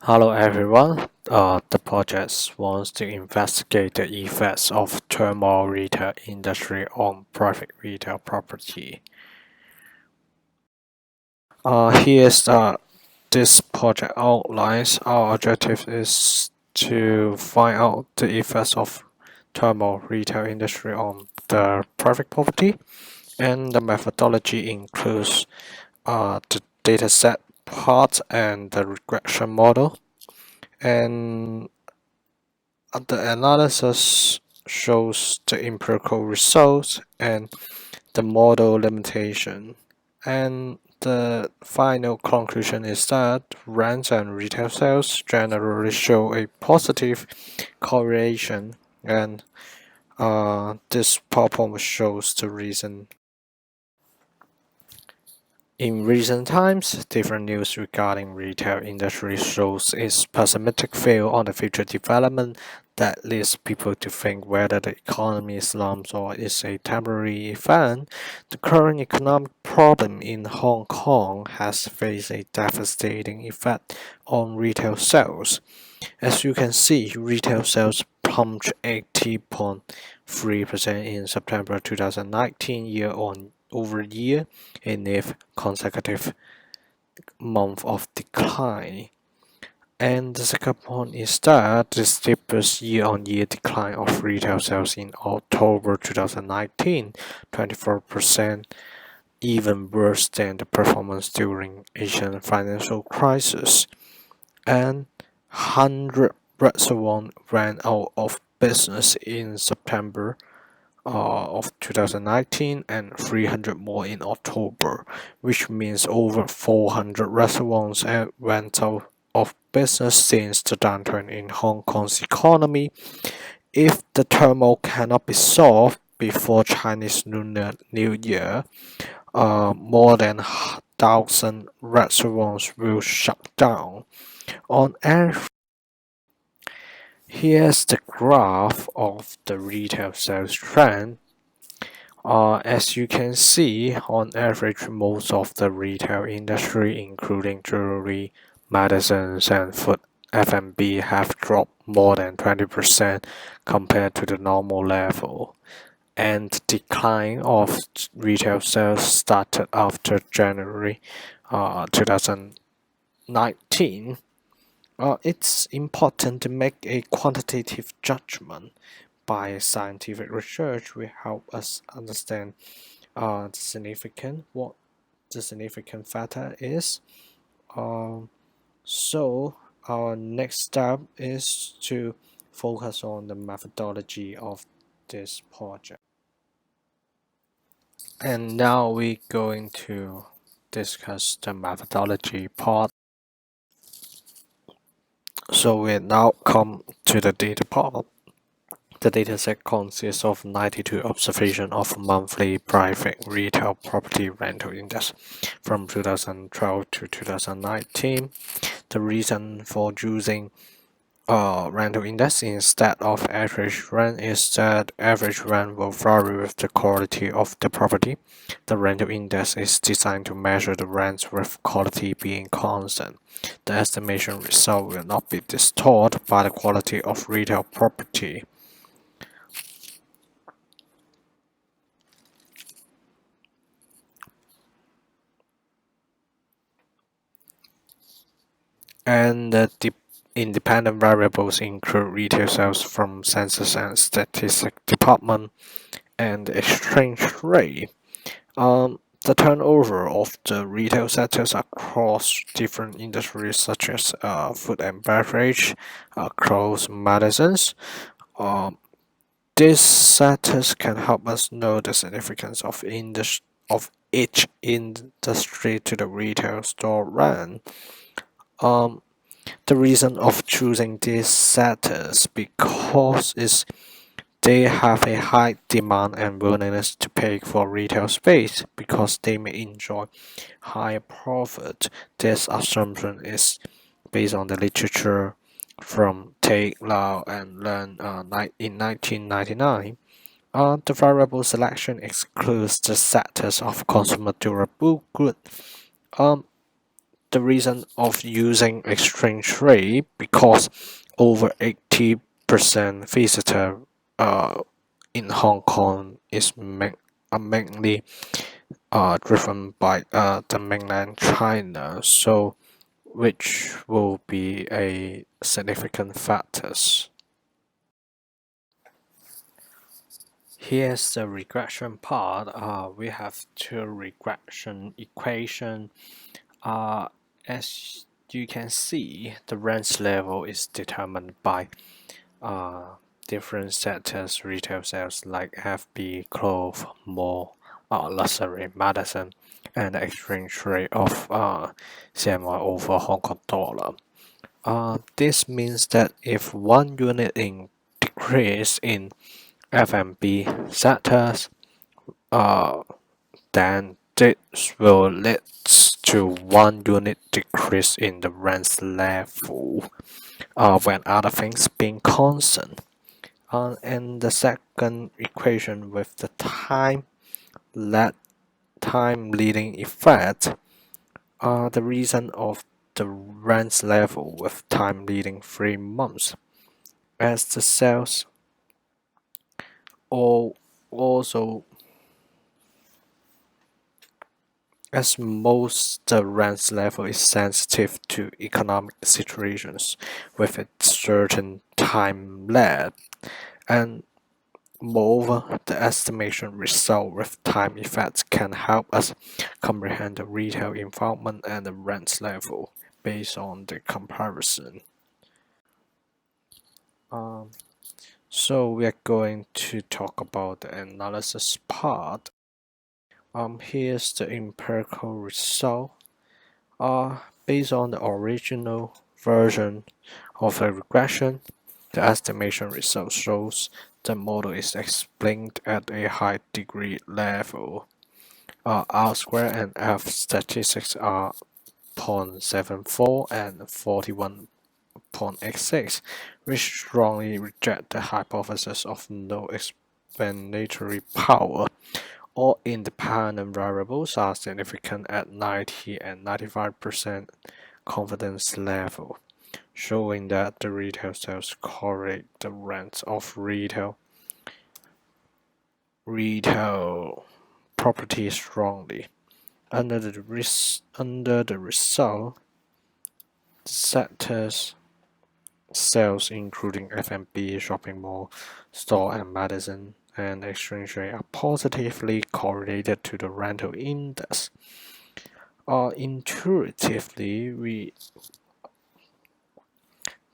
Hello everyone. The project wants to investigate the effects of turmoil retail industry on private retail property. Here's this project outlines. Our objective is to find out the effects of turmoil retail industry on the private property, and the methodology includes the dataset part and the regression model. And the analysis shows the empirical results and the model limitation. And the final conclusion is that rents and retail sales generally show a positive correlation, and this problem shows the reason. In recent times, different news regarding retail industry shows its pessimistic view on the future development that leads people to think whether the economy slumps or is a temporary event. The current economic problem in Hong Kong has faced a devastating effect on retail sales. As you can see, retail sales plunged 80.3% in September 2019 year-over-year, a ninth consecutive month of decline. And the second point is that the steepest year-on-year decline of retail sales in October 2019, 24%, even worse than the performance during Asian financial crisis. And 100 restaurants went out of business in September of 2019 and 300 more in October, which means over 400 restaurants went out of business since the downturn in Hong Kong's economy. If the turmoil cannot be solved before Chinese Lunar New Year, more than 1,000 restaurants will shut down. On average, here's the graph of the retail sales trend. As you can see, on average, most of the retail industry, including jewelry, medicines, and food F&B, have dropped more than 20% compared to the normal level. And the decline of retail sales started after January 2019. It's important to make a quantitative judgment. By scientific research will help us understand what the significant factor is. So our next step is to focus on the methodology of this project. And now we're going to discuss the methodology part. So we now come to the data part. The dataset consists of 92 observations of monthly private retail property rental index from 2012 to 2019. The reason for choosing rental index instead of average rent is that average rent will vary with the quality of the property. The rental index is designed to measure the rents with quality being constant. The estimation result will not be distorted by the quality of retail property. And the independent variables include retail sales from Census and Statistics Department and the exchange rate. The turnover of the retail sectors across different industries such as food and beverage, clothes, medicines. These sectors can help us know the significance of each industry to the retail store rent. The reason of choosing these sectors because they have a high demand and willingness to pay for retail space because they may enjoy higher profit. This assumption is based on the literature from Take, Lau, and Learn in 1999. The variable selection excludes the sectors of consumer durable goods. the reason of using exchange rate because over 80% visitor in Hong Kong is mainly driven by the mainland China, so which will be a significant factors. Here's the regression part. We have two regression equation. As you can see, the rent level is determined by different sectors, retail sales like FB, clothes, mall, luxury, medicine, and the exchange rate of CNY over Hong Kong dollar. This means that if one unit in decrease in F&B sectors, then this will lead to one unit decrease in the rent level when other things being constant. And the second equation with the time leading effect, the reason of the rent level with time leading 3 months, as the sales also as most the rent level is sensitive to economic situations with a certain time lag, and moreover, the estimation result with time effects can help us comprehend the retail environment and the rent level based on the comparison. So we are going to talk about the analysis part. Here's the empirical result. Based on the original version of the regression, the estimation result shows the model is explained at a high degree level. R square and F statistics are 0.74 and 41.86, which strongly reject the hypothesis of no explanatory power. All independent variables are significant at 90 and 95% confidence level, showing that the retail sales correlate the rents of retail property strongly. Under the result, the sectors sales including F&B, shopping mall, store and medicine, and exchange rate are positively correlated to the rental index. Intuitively,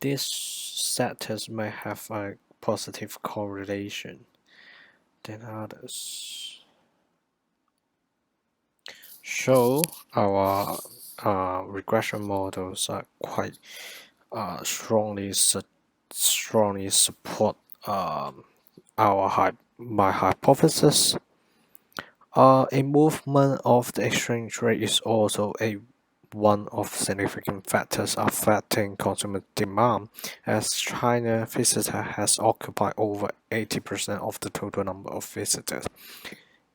these sectors may have a positive correlation than others. So our regression models are quite strongly support my hypothesis. A movement of the exchange rate is also one of significant factors affecting consumer demand, as China visitor has occupied over 80% of the total number of visitors.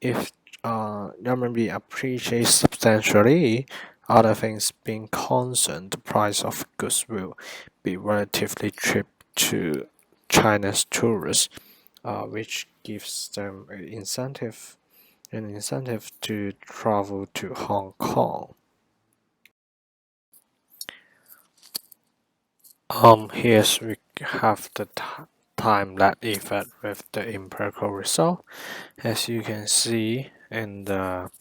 If renminbi appreciates substantially, other things being constant, the price of goods will be relatively cheap to China's tourists, which gives them an incentive to travel to Hong Kong. Here's we have the time lag effect with the empirical result. As you can see in the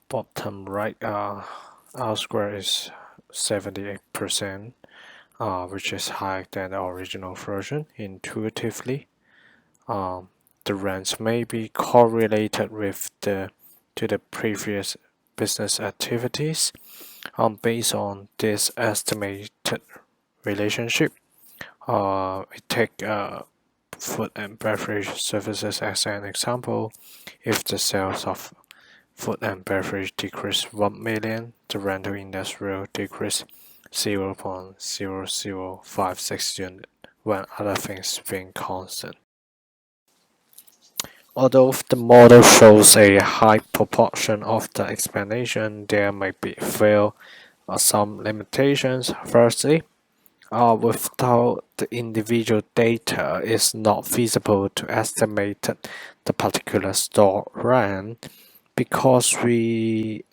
bottom right, R square is 78%, which is higher than the original version. Intuitively, the rents may be correlated with the previous business activities. Based on this estimated relationship, we take food and beverage services as an example. If the sales of food and beverage decrease 1 million, the rental index will decrease 0.0056 unit when other things being constant. Although the model shows a high proportion of the explanation, there may be few or some limitations. Firstly, without the individual data, it's not feasible to estimate the particular store rent because we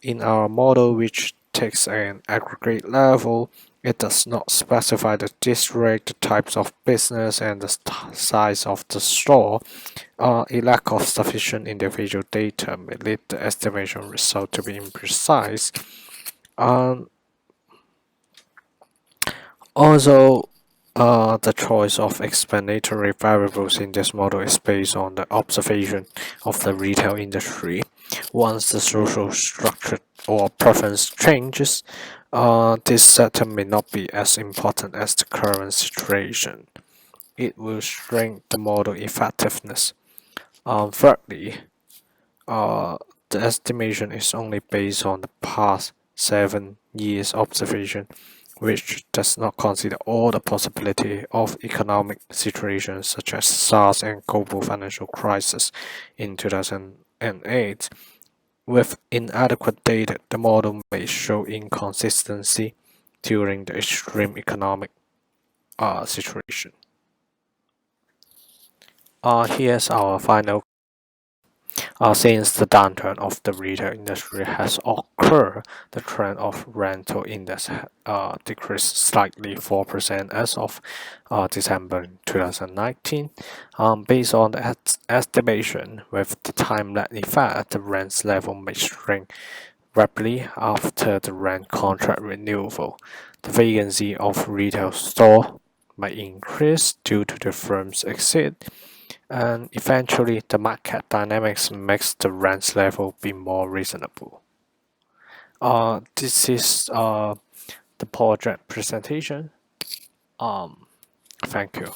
in our model which takes an aggregate level, it does not specify the district, the types of business, and the size of the store. A lack of sufficient individual data may lead the estimation result to be imprecise. Um, Also, the choice of explanatory variables in this model is based on the observation of the retail industry. Once the social structure or preference changes, this sector may not be as important as the current situation. It will shrink the model effectiveness. Thirdly, uh, the estimation is only based on the past 7 years observation, which does not consider all the possibility of economic situations such as SARS and global financial crisis in 2008. With inadequate data, the model may show inconsistency during the extreme economic situation. Here's our final. Since the downturn of the retail industry has occurred, the trend of rental index decreased slightly 4% as of December 2019. Based on the estimation, with the time lag effect, the rents level may shrink rapidly after the rent contract renewal. The vacancy of retail store might increase due to the firm's exit, and eventually the market dynamics makes the rent level be more reasonable. This is the project presentation. Thank you.